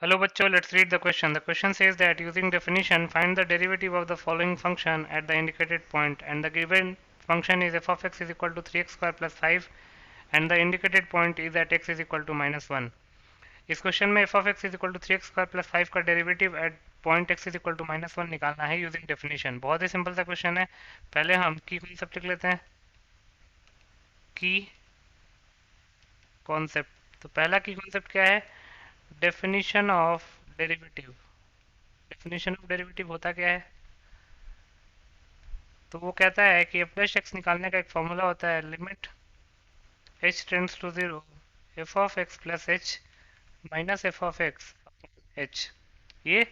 Hello bachcho, let's read the question. The question says that using definition, find the derivative of the following function at the indicated point, and the given function is f of x is equal to 3x square plus 5 and the indicated point is at x is equal to minus 1. इस question में f of x is equal to 3x square plus 5 का derivative eight point x is equal to minus 1 निकालना है using definition. बहुत ही simple सा question है. पहले हम की कॉन्सेप्ट लिख लेते हैं. की कॉन्सेप्ट. तो पहला की कॉन्सेप्ट क्या है? Definition of derivative. Definition of derivative होता क्या है? तो वो कहता है कि एफ डैश एक्स निकालने का एक फॉर्मूला होता है, limit h tends to zero f of x plus h minus f of x h. ये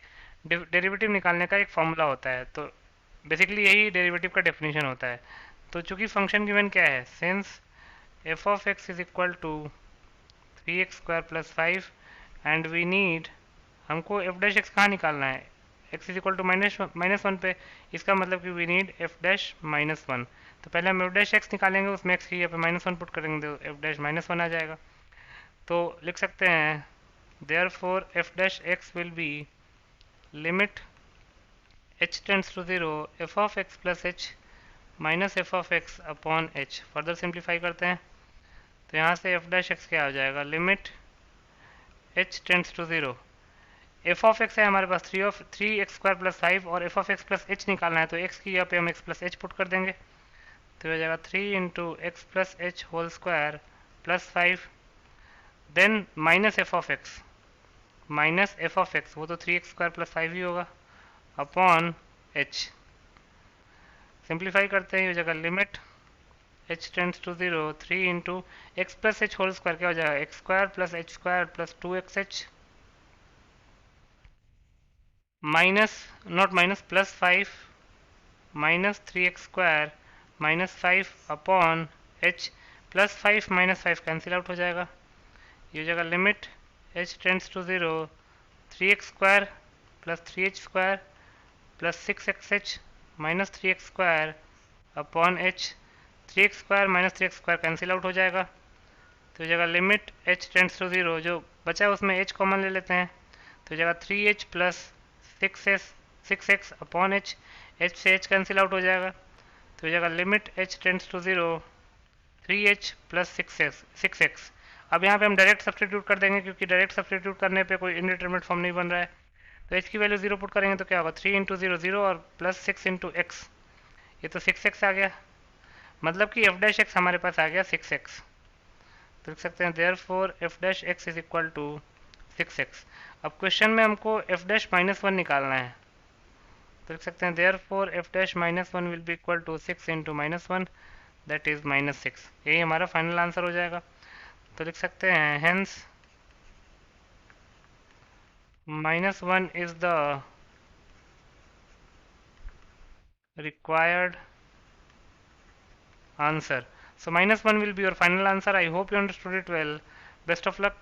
डेरिवेटिव निकालने का एक फॉर्मूला होता है. तो बेसिकली यही डेरिवेटिव का डेफिनेशन होता है. तो चूंकि फंक्शन गिवन क्या है, since f of x is equal to 3x² plus 5 and we need, हमको एफ डैश एक्स कहाँ निकालना है? X is equal to minus one पे. इसका मतलब कि we need f dash minus one. तो पहले हम एफ डैश एक्स निकालेंगे, उसमें एक्स की यहाँ पे माइनस वन पुट करेंगे तो एफ डैश माइनस वन आ जाएगा. तो लिख सकते हैं therefore f dash x will be limit h tends to zero f of x plus h minus f of x upon h. Further simplify करते हैं तो यहाँ से एफ डैश एक्स क्या हो जाएगा, limit h tends to zero. F of x है हमारे पास थ्री एक्स स्क्वायर प्लस 5 और f of x plus h निकालना है, तो एक्स की यहाँ पे हम एक्स प्लस एच पुट कर देंगे. तो हो जाएगा 3 into x plus h whole square plus 5 then minus f of x. Minus f of x वो तो 3x स्क्वायर प्लस 5 ही होगा अपॉन एच. सिंप्लीफाई करते हैं, हो जाएगा limit h tends to zero 3 into x plus h whole square क्या हो जाएगा, x square plus h square plus 2xh minus not minus plus 5 minus 3x square minus 5 upon h plus 5 minus 5 cancel out हो जाएगा. ये हो जाएगा limit h tends to zero 3x square plus 3h square plus 6xh minus 3x square upon h. 3x square minus 3x square cancel out हो जाएगा. तो हो जाएगा limit h tends to zero, जो बचा है उसमें h कॉमन ले लेते हैं तो हो जाएगा 3h plus 6x upon h. H से h कैंसिल आउट हो जाएगा तो हो जाएगा limit h tends to zero 3h plus 6x. अब यहाँ पे हम डायरेक्ट सब्सटीट्यूट कर देंगे क्योंकि डायरेक्ट सब्सटीट्यूट करने पे कोई इनडिटरमिनेट फॉर्म नहीं बन रहा है. तो h की वैल्यू जीरो पुट करेंगे तो क्या होगा, 3 इंटू जीरो जीरो और प्लस 6 इंटू एक्स. ये तो 6x आ गया, मतलब कि एफ डैश एक्स हमारे पास आ गया 6x. तो लिख सकते हैं therefore f dash x is equal to 6x. अब क्वेश्चन में हमको एफ डैश माइनस वन निकालना है, तो लिख सकते हैं therefore f dash minus one will be equal to 6 into minus one that is minus 6. यही हमारा फाइनल आंसर हो जाएगा. तो लिख सकते हैं hence minus one is the required answer. So minus 1 will be your final answer. I hope you understood it well. Best of luck.